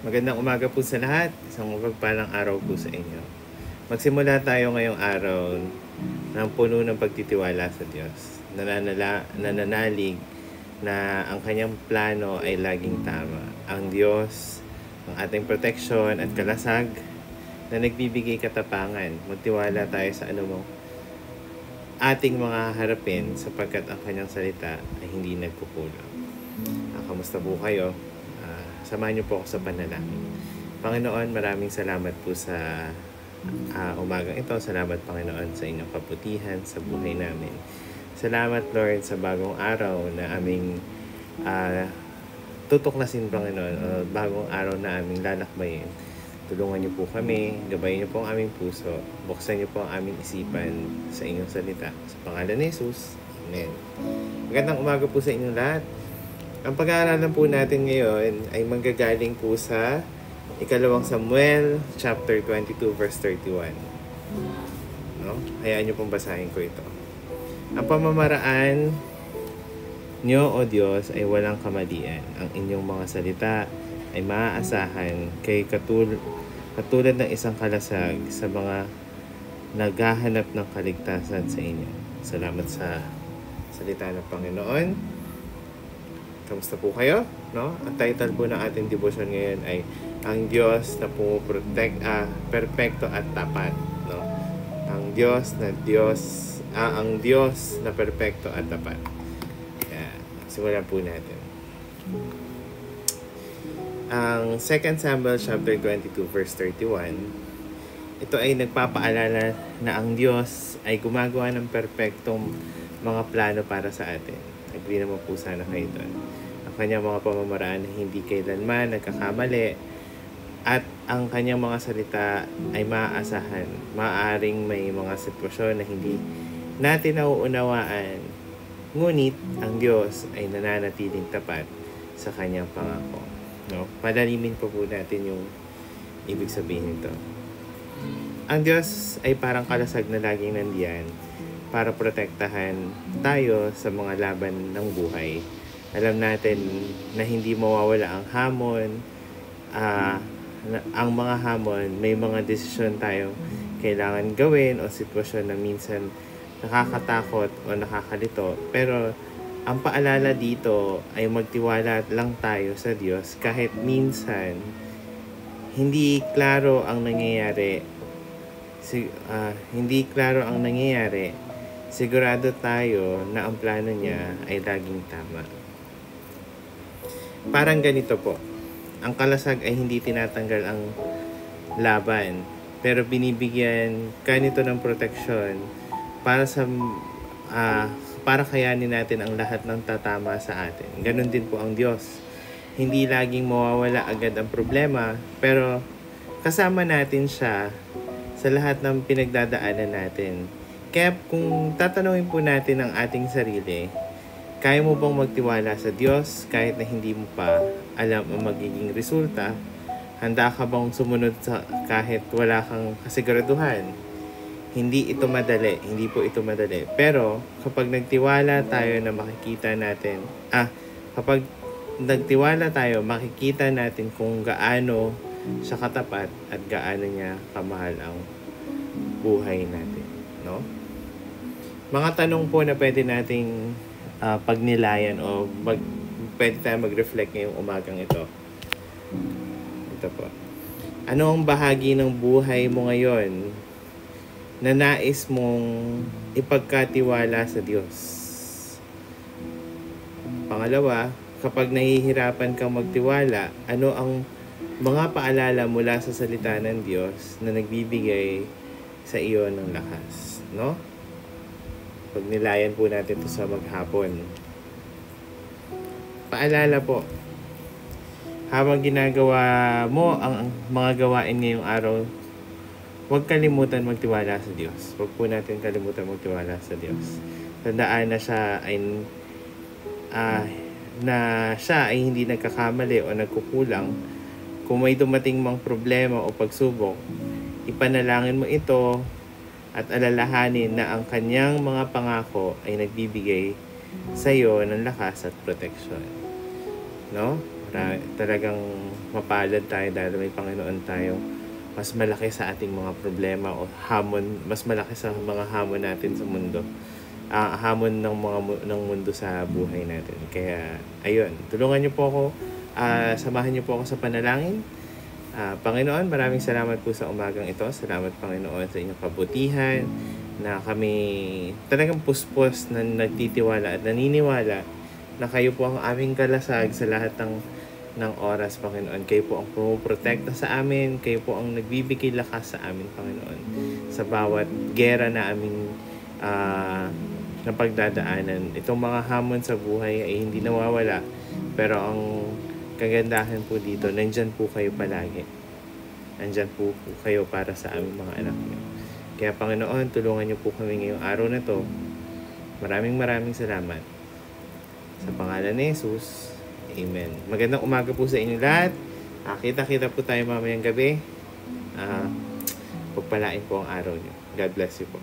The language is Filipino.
Magandang umaga po sa lahat. Isang mapagpalang araw po sa inyo. Magsimula tayo ngayong araw ng puno ng pagtitiwala sa Diyos. Nananalig na ang kanyang plano ay laging tama. Ang Diyos, ang ating proteksyon at kalasag na nagbibigay katapangan. Magtiwala tayo sa anumang ating mga harapin sapagkat ang kanyang salita ay hindi nagkukulang. Kamusta po kayo? Samahan niyo po ako sa panalangin. Panginoon, maraming salamat po sa umagang ito. Salamat, Panginoon, sa inyong kabutihan sa buhay namin. Salamat, Lord, sa bagong araw na aming tutuklasin, Panginoon, bagong araw na aming lalakbayin. Tulungan niyo po kami, gabayin niyo po ang aming puso, buksan niyo po ang aming isipan sa inyong salita. Sa pangalan ni Jesus, Amen. Magandang umaga po sa inyong lahat. Ang pag-aaralan po natin ngayon ay manggagaling po sa Ikalawang Samuel, chapter 22, verse 31. No? Hayaan niyo pong basahin ko ito. Ang pamamaraan niyo, O Diyos, ay walang kamalian. Ang inyong mga salita ay maaasahan kay katulad ng isang kalasag sa mga naghahanap ng kaligtasan sa inyo. Salamat sa salita ng Panginoon. Kamusta po kayo? No? Ang title po ng ating devotion ngayon ay Ang Diyos na perpekto at tapat. No? Ang Diyos na perpekto at tapat. Yan. Simulan po natin. Ang 2 Samuel chapter 22 verse 31, ito ay nagpapaalala na ang Diyos ay gumagawa ng perpektong mga plano para sa atin. Agree naman po sana kayo doon. Ang kanyang mga pamamaraan na hindi kailanman nagkakamali at ang kanyang mga salita ay maaasahan. Maaaring may mga sitwasyon na hindi natin nauunawaan. Ngunit ang Diyos ay nananatiling tapat sa kanyang pangako. No? Padalimin po natin yung ibig sabihin nito. Ang Diyos ay parang kalasag na laging nandiyan para protektahan tayo sa mga laban ng buhay. Alam natin na hindi mawawala ang hamon. Ang mga hamon, may mga desisyon tayo kailangan gawin o sitwasyon na minsan nakakatakot o nakakalito. Pero ang paalala dito ay magtiwala lang tayo sa Diyos kahit minsan hindi klaro ang nangyayari. Sigurado tayo na ang plano niya ay laging tama. Parang ganito po. Ang kalasag ay hindi tinatanggal ang laban, pero binibigyan kanito ng proteksyon para kayanin natin ang lahat ng tatama sa atin. Ganon din po ang Diyos. Hindi laging mawawala agad ang problema, pero kasama natin siya sa lahat ng pinagdadaanan natin. Kaya kung tatanungin po natin ang ating sarili, kaya mo bang magtiwala sa Diyos kahit na hindi mo pa alam ang magiging resulta? Handa ka bang sumunod kahit wala kang kasiguraduhan? Hindi po ito madali. Pero kapag nagtiwala tayo, makikita natin kung gaano siya katapat at gaano niya kamahal ang buhay natin. No? Mga tanong po na pwede nating pagnilayan o pwede tayo mag-reflect ngayong umagang ito. Ito po. Ano ang bahagi ng buhay mo ngayon na nais mong ipagkatiwala sa Diyos? Pangalawa, kapag nahihirapan kang magtiwala, ano ang mga paalala mula sa salita ng Diyos na nagbibigay sa iyo ng lakas? No? Pagnilayan po natin ito sa maghapon. Paalala po. Habang ginagawa mo ang mga gawain ngayong araw, huwag kalimutan magtiwala sa Diyos. Huwag po natin kalimutan magtiwala sa Diyos. Tandaan na siya ay hindi nagkakamali o nagkukulang. Kung may dumating mang problema o pagsubok, ipanalangin mo ito at alalahanin na ang kanyang mga pangako ay nagbibigay sa iyo ng lakas at proteksyon. No? Talagang mapalad tayo dahil may Panginoon tayo. Mas malaki sa ating mga problema o hamon, mas malaki sa mga hamon natin sa mundo. Hamon ng mundo sa buhay natin. Kaya, ayun, tulungan niyo po ako, samahan niyo po ako sa panalangin. Panginoon, maraming salamat po sa umagang ito. Salamat, Panginoon, sa inyong kabutihan na kami talagang puspos na nagtitiwala at naniniwala na kayo po ang aming kalasag sa lahat ng oras, Panginoon. Kayo po ang pumuprotekta sa amin. Kayo po ang nagbibigay lakas sa amin, Panginoon. Sa bawat gera na aming napagdadaanan. Itong mga hamon sa buhay ay hindi nawawala. Pero ang kagandahan po dito, nandyan po kayo palagi. Nandyan po kayo para sa aming mga anak niyo. Kaya Panginoon, tulungan niyo po kami ngayong araw na to. Maraming salamat. Sa pangalan ni Jesus, Amen. Magandang umaga po sa inyo lahat. Kita-kita po tayo mamayang gabi. Pagpalain po ang araw niyo. God bless you po.